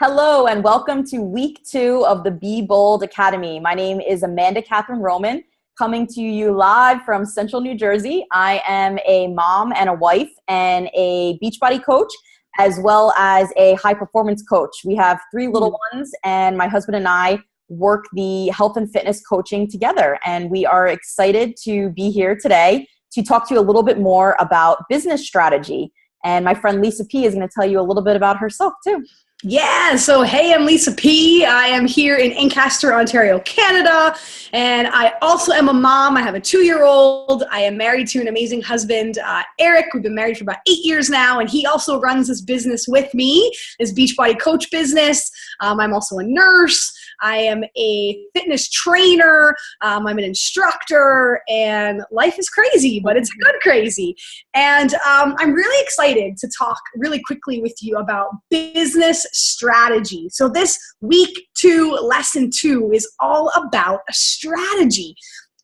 Hello and welcome to week 2 of the Be Bold Academy. My name is Amanda Catherine Roman, coming to you live from Central New Jersey. I am a mom and a wife and a Beachbody coach, as well as a high performance coach. We have 3 little ones, and my husband and I work the health and fitness coaching together. And we are excited to be here today to talk to you a little bit more about business strategy. And my friend Lisa P is going to tell you a little bit about herself too. Yeah, so hey, I'm Lisa P. I am here in Ancaster, Ontario, Canada, and I also am a mom. I have a 2-year-old. I am married to an amazing husband, Eric. We've been married for about 8 years now, and he also runs this business with me, this Beachbody coach business. I'm also a nurse. I am a fitness trainer. I'm an instructor, and life is crazy, but it's good crazy. And I'm really excited to talk really quickly with you about business strategy. So this week 2, lesson 2 is all about a strategy.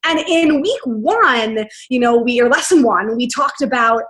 And in week 1, lesson 1, we talked about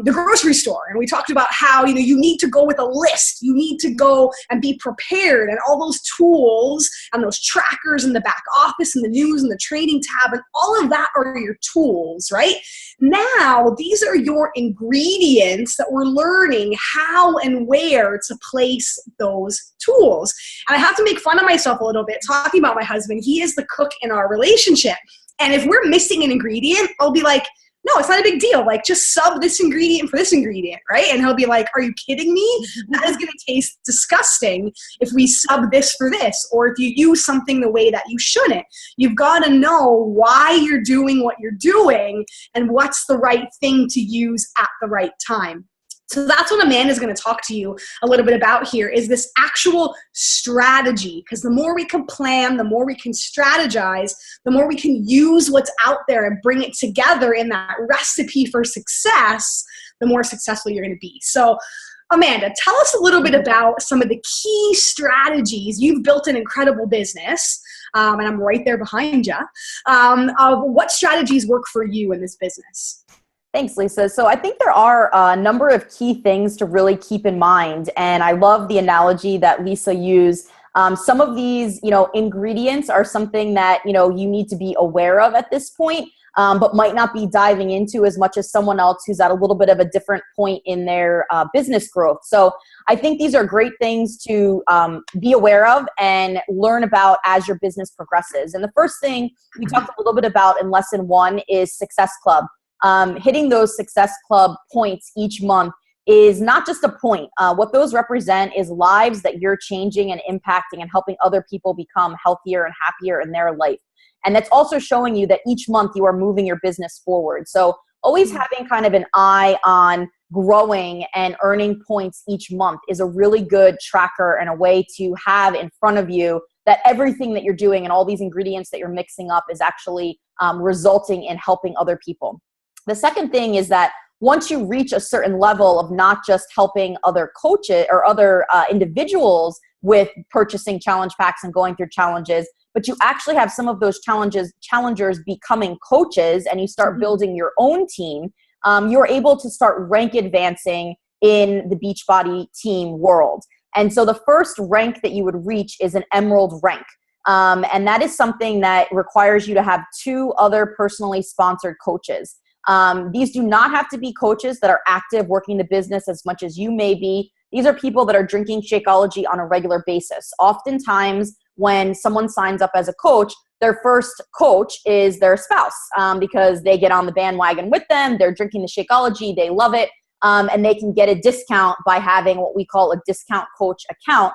the grocery store, and we talked about how, you need to go with a list. You need to go and be prepared, and all those tools and those trackers in the back office and the news and the training tab and all of that are your tools, right? Now, these are your ingredients that we're learning how and where to place those tools. And I have to make fun of myself a little bit talking about my husband. He is the cook in our relationship. And if we're missing an ingredient, I'll be like, no, it's not a big deal. Like, just sub this ingredient for this ingredient, right? And he'll be like, are you kidding me? That is going to taste disgusting if we sub this for this, or if you use something the way that you shouldn't. You've got to know why you're doing what you're doing and what's the right thing to use at the right time. So that's what Amanda's going to talk to you a little bit about here, is this actual strategy. Because the more we can plan, the more we can strategize, the more we can use what's out there and bring it together in that recipe for success, the more successful you're going to be. So Amanda, tell us a little bit about some of the key strategies. You've built an incredible business, and I'm right there behind you, of what strategies work for you in this business. Thanks, Lisa. So I think there are a number of key things to really keep in mind. And I love the analogy that Lisa used. Some of these, ingredients are something that, you need to be aware of at this point, but might not be diving into as much as someone else who's at a little bit of a different point in their business growth. So I think these are great things to be aware of and learn about as your business progresses. And the first thing we talked a little bit about in lesson 1 is Success Club. Hitting those Success Club points each month is not just a point. What those represent is lives that you're changing and impacting and helping other people become healthier and happier in their life. And that's also showing you that each month you are moving your business forward. So always having kind of an eye on growing and earning points each month is a really good tracker and a way to have in front of you that everything that you're doing and all these ingredients that you're mixing up is actually resulting in helping other people. The second thing is that once you reach a certain level of not just helping other coaches or other individuals with purchasing challenge packs and going through challenges, but you actually have some of those challengers becoming coaches, and you start building your own team, you're able to start rank advancing in the Beachbody team world. And so the first rank that you would reach is an emerald rank. And that is something that requires you to have 2 other personally sponsored coaches. These do not have to be coaches that are active working the business as much as you may be. These are people that are drinking Shakeology on a regular basis. Oftentimes, when someone signs up as a coach, their first coach is their spouse, because they get on the bandwagon with them. They're drinking the Shakeology. They love it. And they can get a discount by having what we call a discount coach account,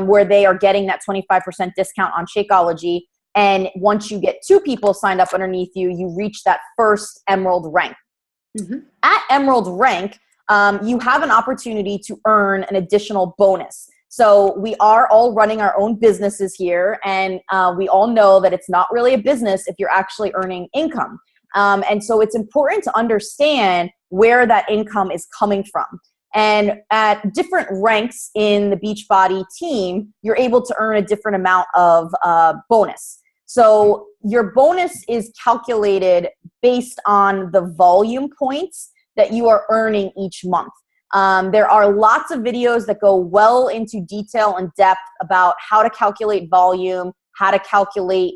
where they are getting that 25% discount on Shakeology. And once you get 2 people signed up underneath you, you reach that first emerald rank. At emerald rank, you have an opportunity to earn an additional bonus. So we are all running our own businesses here, and we all know that it's not really a business if you're actually earning income. And so it's important to understand where that income is coming from. And at different ranks in the Beachbody team, you're able to earn a different amount of bonus. So your bonus is calculated based on the volume points that you are earning each month. There are lots of videos that go well into detail and depth about how to calculate volume, how to calculate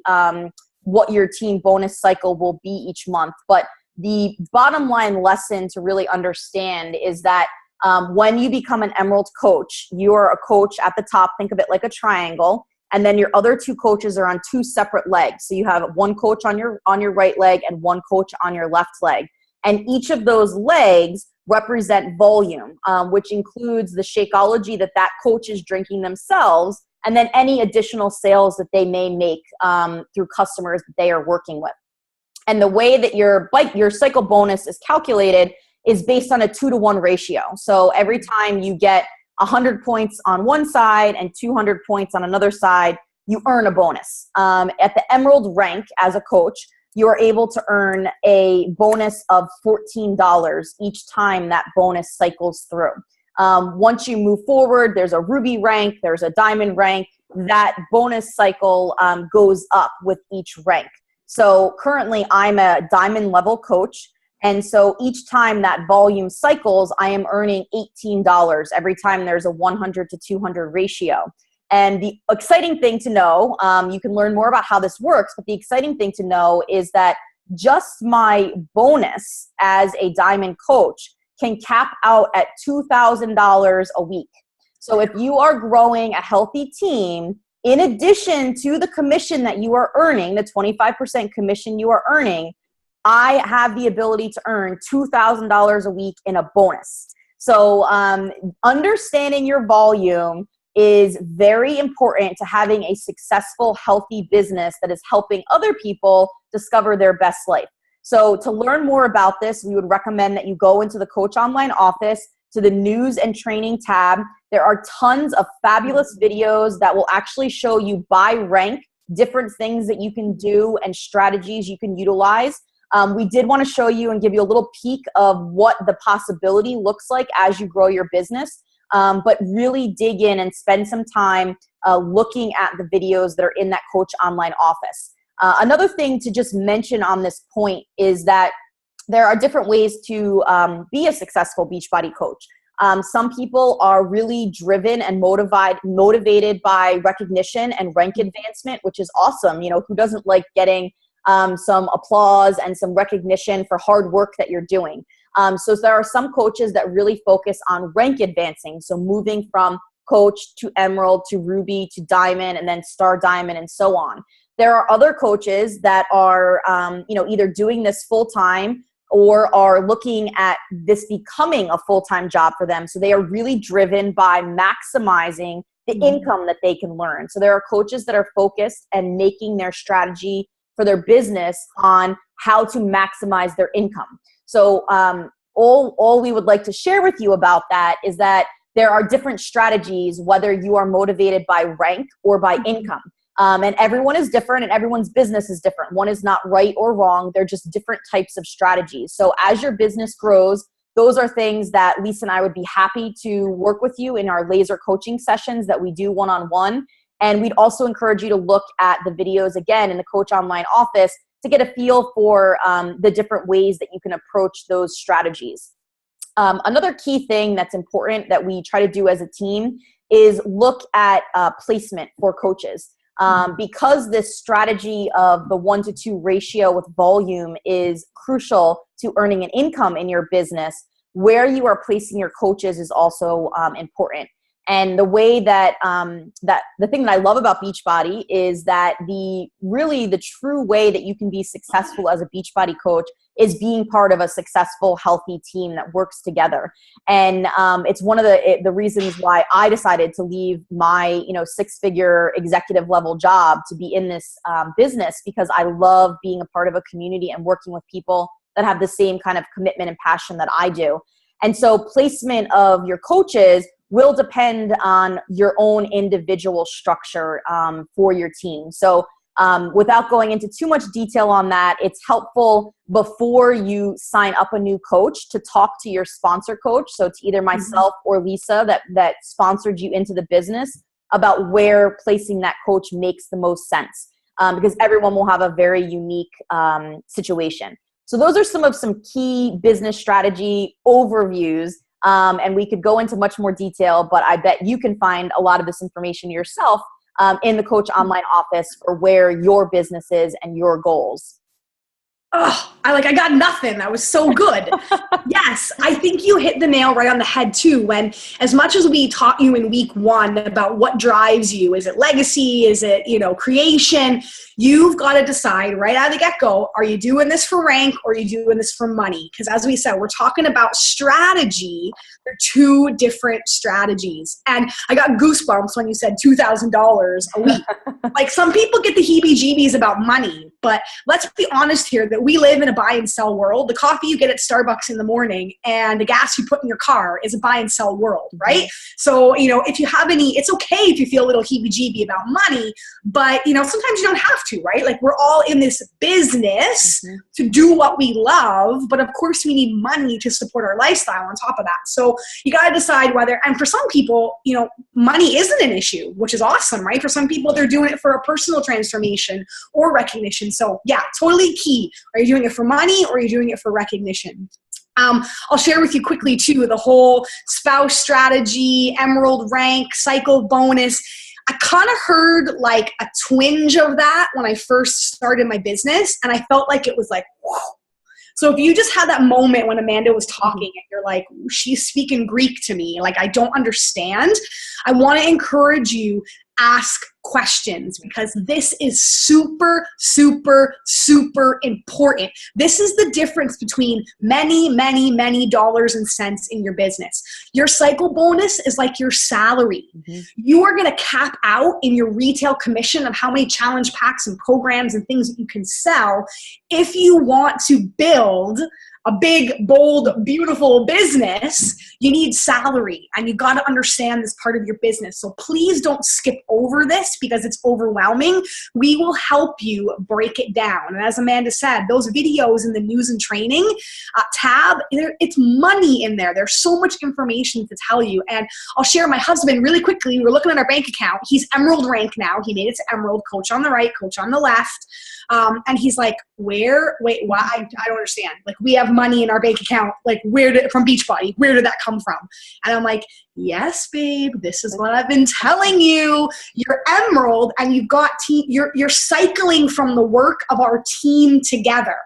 what your team bonus cycle will be each month. But the bottom line lesson to really understand is that when you become an Emerald coach, you're a coach at the top. Think of it like a triangle. And then your other two coaches are on two separate legs. So you have one coach on your right leg and one coach on your left leg. And each of those legs represent volume, which includes the Shakeology that coach is drinking themselves, and then any additional sales that they may make through customers that they are working with. And the way that your cycle bonus is calculated is based on a 2-to-1 ratio. So every time you get 100 points on one side and 200 points on another side, you earn a bonus. At the Emerald rank as a coach, you are able to earn a bonus of $14 each time that bonus cycles through. Once you move forward, there's a Ruby rank, there's a Diamond rank. That bonus cycle goes up with each rank. So currently I'm a Diamond level coach. And so each time that volume cycles, I am earning $18 every time there's a 100 to 200 ratio. And the exciting thing to know, you can learn more about how this works, but the exciting thing to know is that just my bonus as a Diamond coach can cap out at $2,000 a week. So if you are growing a healthy team, in addition to the commission that you are earning, the 25% commission you are earning, I have the ability to earn $2,000 a week in a bonus. So understanding your volume is very important to having a successful, healthy business that is helping other people discover their best life. So to learn more about this, we would recommend that you go into the Coach Online office to the News and Training tab. There are tons of fabulous videos that will actually show you by rank different things that you can do and strategies you can utilize. We did want to show you and give you a little peek of what the possibility looks like as you grow your business. But really dig in and spend some time looking at the videos that are in that Coach Online office. Another thing to just mention on this point is that there are different ways to be a successful Beachbody coach. Some people are really driven and motivated by recognition and rank advancement, which is awesome. You know, who doesn't like getting some applause and some recognition for hard work that you're doing? So there are some coaches that really focus on rank advancing. So moving from coach to Emerald to Ruby to Diamond and then Star Diamond and so on. There are other coaches that are, either doing this full time or are looking at this becoming a full-time job for them. So they are really driven by maximizing the income that they can learn. So there are coaches that are focused and making their strategy for their business on how to maximize their income. So all we would like to share with you about that is that there are different strategies, whether you are motivated by rank or by income. And everyone is different and everyone's business is different. One is not right or wrong. They're just different types of strategies. So as your business grows, those are things that Lisa and I would be happy to work with you in our laser coaching sessions that we do one-on-one. And we'd also encourage you to look at the videos again in the Coach Online office to get a feel for the different ways that you can approach those strategies. Another key thing that's important that we try to do as a team is look at placement for coaches. Because this strategy of the 1-to-2 ratio with volume is crucial to earning an income in your business, where you are placing your coaches is also important. And the way that the thing that I love about Beachbody is that the true way that you can be successful as a Beachbody coach is being part of a successful, healthy team that works together. And it's one of the reasons why I decided to leave my 6-figure executive level job to be in this business, because I love being a part of a community and working with people that have the same kind of commitment and passion that I do. And so placement of your coaches will depend on your own individual structure for your team. So without going into too much detail on that, it's helpful before you sign up a new coach to talk to your sponsor coach. So to either myself or Lisa that sponsored you into the business about where placing that coach makes the most sense, because everyone will have a very unique situation. So those are some key business strategy overviews And we could go into much more detail, but I bet you can find a lot of this information yourself in the Coach Online office for where your business is and your goals. Oh, I got nothing. That was so good. Yes, I think you hit the nail right on the head too. When, as much as we taught you in week 1 about what drives you, is it legacy? Is it, creation? You've got to decide right out of the get-go, are you doing this for rank or are you doing this for money? Because as we said, we're talking about strategy. They're 2 different strategies. And I got goosebumps when you said $2,000 a week. Like, some people get the heebie-jeebies about money, but let's be honest here that we live in a buy and sell world. The coffee you get at Starbucks in the morning and the gas you put in your car is a buy and sell world, right? So, if you have it's okay if you feel a little heebie-jeebie about money, but, sometimes you don't have to, right? Like, we're all in this business to do what we love, but of course we need money to support our lifestyle on top of that. So you got to decide whether, and for some people, money isn't an issue, which is awesome, right? For some people, they're doing it for a personal transformation or recognition. So yeah, totally key. Are you doing it for money or are you doing it for recognition? I'll share with you quickly too, the whole spouse strategy, emerald rank, cycle bonus. I kind of heard like a twinge of that when I first started my business, and I felt like it was like, whoa. So if you just had that moment when Amanda was talking and you're like, she's speaking Greek to me, like I don't understand, I want to encourage you, ask questions, because this is super, super, super important. This is the difference between many, many, many dollars and cents in your business. Your cycle bonus is like your salary. You are going to cap out in your retail commission of how many challenge packs and programs and things that you can sell if you want to build a big, bold, beautiful business. You need salary, and you got to understand this part of your business. So please don't skip over this because it's overwhelming. We will help you break it down. And as Amanda said, those videos in the news and training tab, it's money in there. There's so much information to tell you. And I'll share my husband really quickly. We're looking at our bank account. He's Emerald rank now. He made it to Emerald, coach on the right, coach on the left. And he's like, why? I don't understand. Like, we have money in our bank account. Like, from Beachbody, where did that come from? And I'm like, yes, babe, this is what I've been telling you. You're Emerald, and you've got you're cycling from the work of our team together.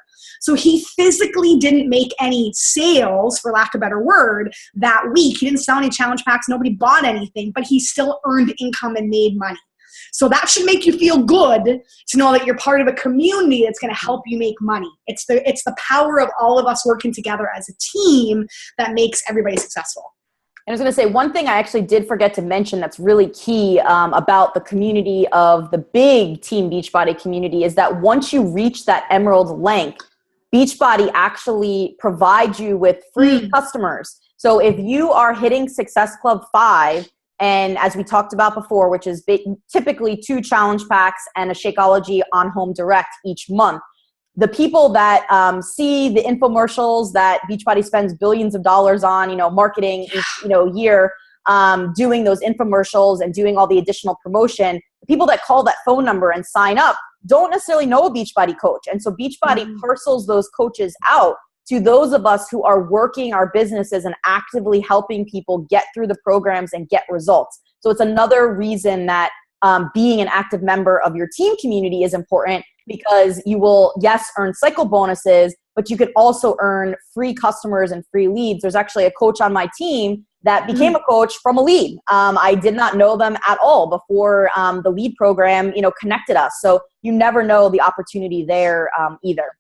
So he physically didn't make any sales, for lack of a better word, that week. He didn't sell any challenge packs. Nobody bought anything, but he still earned income and made money. So that should make you feel good to know that you're part of a community that's going to help you make money. It's the power of all of us working together as a team that makes everybody successful. And I was going to say, one thing I actually did forget to mention that's really key about the community of the big Team Beachbody community is that once you reach that Emerald rank, Beachbody actually provides you with free customers. So if you are hitting Success Club 5, and as we talked about before, which is typically 2 challenge packs and a Shakeology on Home Direct each month, the people that see the infomercials that Beachbody spends billions of dollars on, marketing each year, doing those infomercials and doing all the additional promotion, the people that call that phone number and sign up don't necessarily know a Beachbody coach. And so Beachbody parcels those coaches out to those of us who are working our businesses and actively helping people get through the programs and get results. So it's another reason that being an active member of your team community is important, because you will, yes, earn cycle bonuses, but you could also earn free customers and free leads. There's actually a coach on my team that became a coach from a lead. I did not know them at all before the lead program, connected us. So you never know the opportunity there either.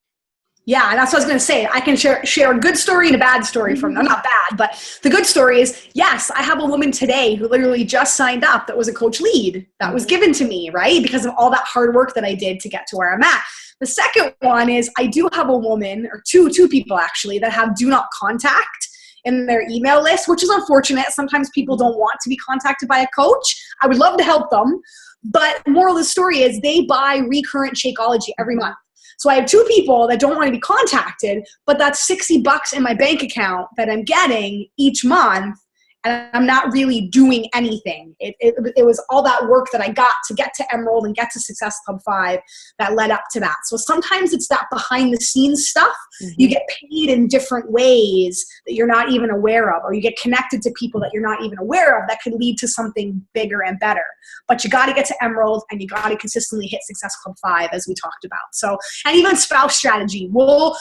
Yeah, that's what I was going to say. I can share a good story and a bad story from them. Not bad, but the good story is, yes, I have a woman today who literally just signed up that was a coach lead that was given to me, right? Because of all that hard work that I did to get to where I'm at. The second one is I do have a woman, or two people actually, that have do not contact in their email list, which is unfortunate. Sometimes people don't want to be contacted by a coach. I would love to help them. But the moral of the story is they buy recurrent Shakeology every month. So I have 2 people that don't want to be contacted, but that's $60 in my bank account that I'm getting each month. and I'm not really doing anything. It was all that work that I got to get to Emerald and get to Success Club 5 that led up to that. So sometimes it's that behind the scenes stuff. You get paid in different ways that you're not even aware of, or you get connected to people that you're not even aware of that could lead to something bigger and better. But you got to get to Emerald, and you got to consistently hit Success Club 5, as we talked about. So, and even spouse strategy, we'll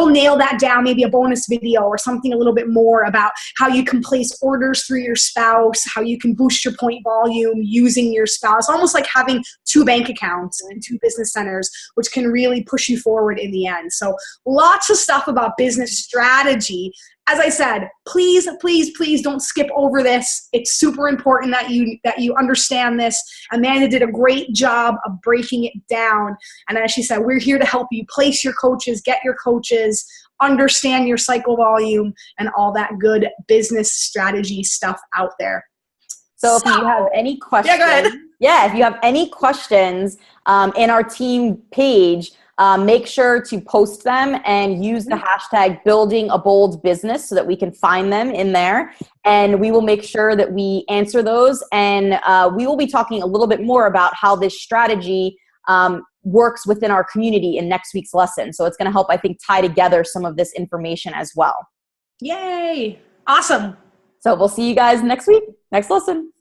nail that down, maybe a bonus video or something a little bit more about how you can place orders through your spouse, how you can boost your point volume using your spouse, almost like having 2 bank accounts and 2 business centers, which can really push you forward in the end. So lots of stuff about business strategy. As I said, please, please, please don't skip over this. It's super important that you understand this. Amanda did a great job of breaking it down. And as she said, we're here to help you place your coaches, get your coaches, understand your cycle volume, and all that good business strategy stuff out there. So if you have any questions, go ahead. If you have any questions in our team page, make sure to post them and use the hashtag Building a Bold Business so that we can find them in there. And we will make sure that we answer those. And we will be talking a little bit more about how this strategy works within our community in next week's lesson. So it's going to help, I think, tie together some of this information as well. Yay. Awesome. So we'll see you guys next week, next lesson.